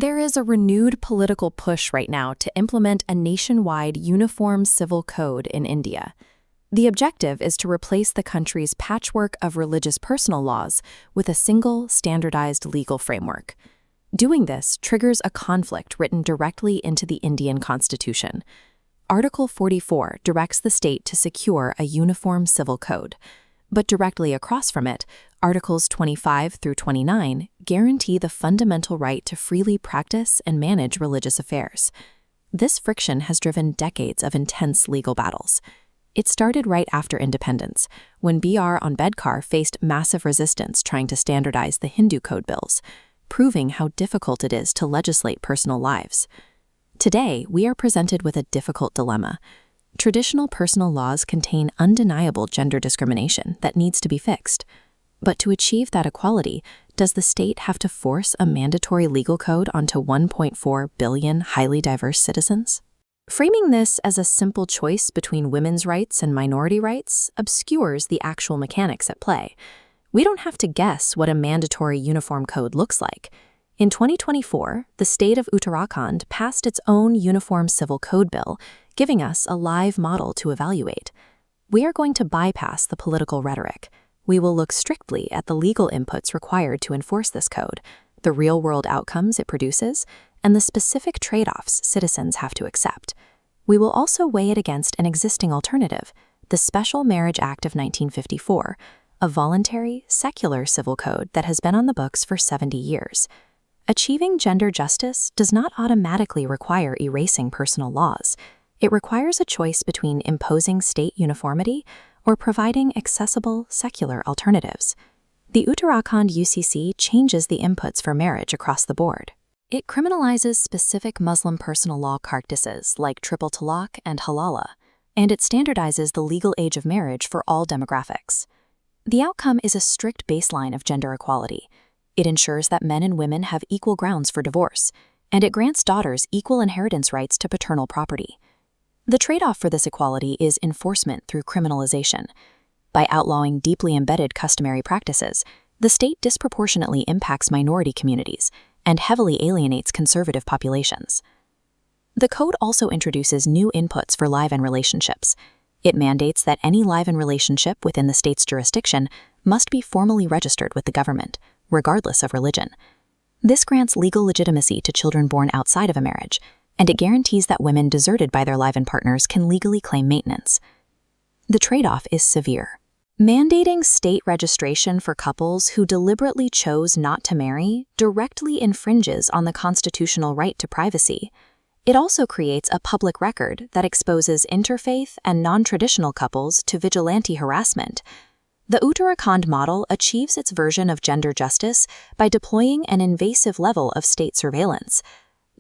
There is a renewed political push right now to implement a nationwide uniform civil code in India. The objective is to replace the country's patchwork of religious personal laws with a single, standardized legal framework. Doing this triggers a conflict written directly into the Indian Constitution. Article 44 directs the state to secure a uniform civil code, but directly across from it, Articles 25 through 29 guarantee the fundamental right to freely practice and manage religious affairs. This friction has driven decades of intense legal battles. It started right after independence, when B.R. Ambedkar faced massive resistance trying to standardize the Hindu code bills, proving how difficult it is to legislate personal lives. Today, we are presented with a difficult dilemma. Traditional personal laws contain undeniable gender discrimination that needs to be fixed. But to achieve that equality, does the state have to force a mandatory legal code onto 1.4 billion highly diverse citizens? Framing this as a simple choice between women's rights and minority rights obscures the actual mechanics at play. We don't have to guess what a mandatory uniform code looks like. In 2024, the state of Uttarakhand passed its own uniform civil code bill, giving us a live model to evaluate. We are going to bypass the political rhetoric. We will look strictly at the legal inputs required to enforce this code, the real-world outcomes it produces, and the specific trade-offs citizens have to accept. We will also weigh it against an existing alternative, the Special Marriage Act of 1954, a voluntary, secular civil code that has been on the books for 70 years. Achieving gender justice does not automatically require erasing personal laws. It requires a choice between imposing state uniformity or providing accessible, secular alternatives. The Uttarakhand UCC changes the inputs for marriage across the board. It criminalizes specific Muslim personal law practices like triple talaq and halala, and it standardizes the legal age of marriage for all demographics. The outcome is a strict baseline of gender equality. It ensures that men and women have equal grounds for divorce, and it grants daughters equal inheritance rights to paternal property. The trade-off for this equality is enforcement through criminalization. By outlawing deeply embedded customary practices, the state disproportionately impacts minority communities and heavily alienates conservative populations. The code also introduces new inputs for live-in relationships. It mandates that any live-in relationship within the state's jurisdiction must be formally registered with the government, regardless of religion. This grants legal legitimacy to children born outside of a marriage, and it guarantees that women deserted by their live-in partners can legally claim maintenance. The trade-off is severe. Mandating state registration for couples who deliberately chose not to marry directly infringes on the constitutional right to privacy. It also creates a public record that exposes interfaith and non-traditional couples to vigilante harassment. The Uttarakhand model achieves its version of gender justice by deploying an invasive level of state surveillance.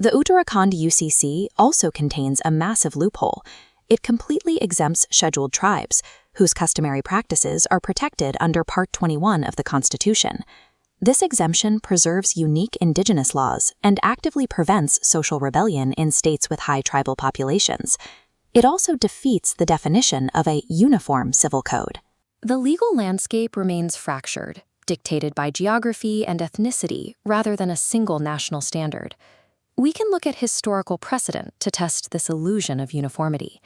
The Uttarakhand UCC also contains a massive loophole. It completely exempts scheduled tribes, whose customary practices are protected under Part 21 of the Constitution. This exemption preserves unique indigenous laws and actively prevents social rebellion in states with high tribal populations. It also defeats the definition of a uniform civil code. The legal landscape remains fractured, dictated by geography and ethnicity rather than a single national standard. We can look at historical precedent to test this illusion of uniformity.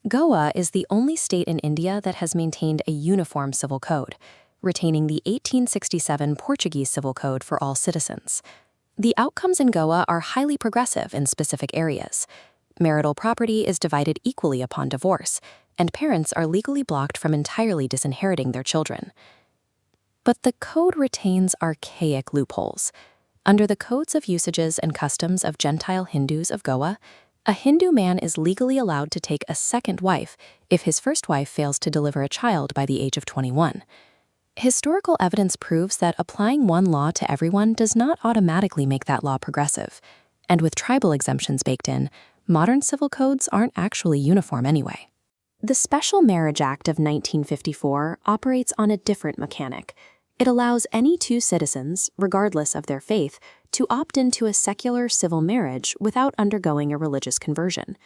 Goa is the only state in India that has maintained a uniform civil code, retaining the 1867 Portuguese civil code for all citizens. The outcomes in Goa are highly progressive in specific areas. Marital property is divided equally upon divorce, and parents are legally blocked from entirely disinheriting their children. But the code retains archaic loopholes. Under the codes of usages and customs of Gentile Hindus of Goa, a Hindu man is legally allowed to take a second wife if his first wife fails to deliver a child by the age of 21. Historical evidence proves that applying one law to everyone does not automatically make that law progressive, and with tribal exemptions baked in, modern civil codes aren't actually uniform anyway. The Special Marriage Act of 1954 operates on a different mechanic. It allows any two citizens, regardless of their faith, to opt into a secular civil marriage without undergoing a religious conversion.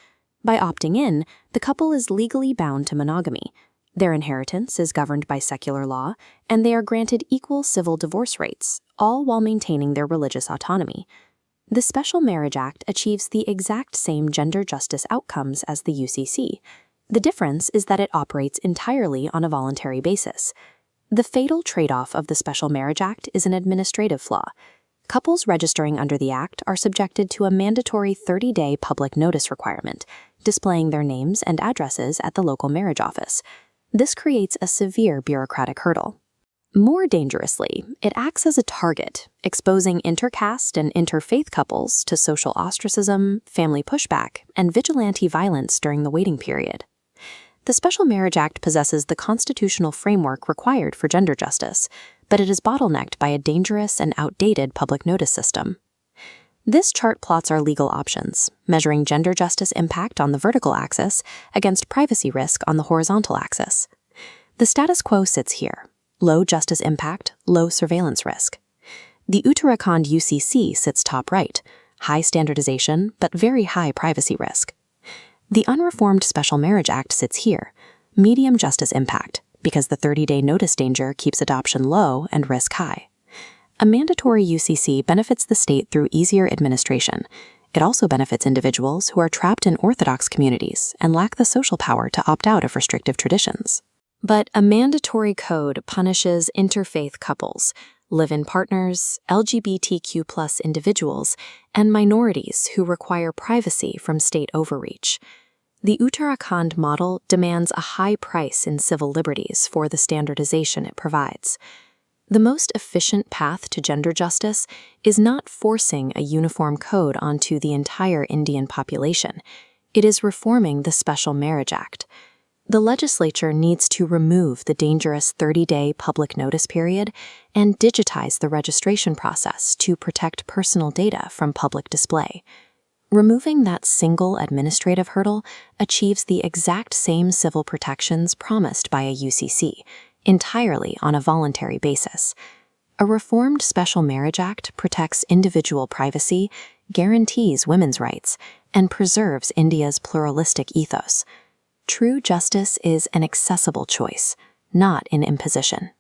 By opting in, the couple is legally bound to monogamy. Their inheritance is governed by secular law, and they are granted equal civil divorce rates, all while maintaining their religious autonomy. The Special Marriage Act achieves the exact same gender justice outcomes as the UCC. The difference is that it operates entirely on a voluntary basis. The fatal trade-off of the Special Marriage Act is an administrative flaw. Couples registering under the Act are subjected to a mandatory 30-day public notice requirement, displaying their names and addresses at the local marriage office. This creates a severe bureaucratic hurdle. More dangerously, it acts as a target, exposing intercaste and interfaith couples to social ostracism, family pushback, and vigilante violence during the waiting period. The Special Marriage Act possesses the constitutional framework required for gender justice, but it is bottlenecked by a dangerous and outdated public notice system. This chart plots our legal options, measuring gender justice impact on the vertical axis against privacy risk on the horizontal axis. The status quo sits here: low justice impact, low surveillance risk. The Uttarakhand UCC sits top right: high standardization, but very high privacy risk. The unreformed Special Marriage Act sits here: medium justice impact, because the 30-day notice danger keeps adoption low and risk high. A mandatory UCC benefits the state through easier administration. It also benefits individuals who are trapped in orthodox communities and lack the social power to opt out of restrictive traditions. But a mandatory code punishes interfaith couples, live-in partners, LGBTQ+ individuals, and minorities who require privacy from state overreach. The Uttarakhand model demands a high price in civil liberties for the standardization it provides. The most efficient path to gender justice is not forcing a uniform code onto the entire Indian population. It is reforming the Special Marriage Act. The legislature needs to remove the dangerous 30-day public notice period and digitize the registration process to protect personal data from public display. Removing that single administrative hurdle achieves the exact same civil protections promised by a UCC, entirely on a voluntary basis. A reformed Special Marriage Act protects individual privacy, guarantees women's rights, and preserves India's pluralistic ethos. True justice is an accessible choice, not an imposition.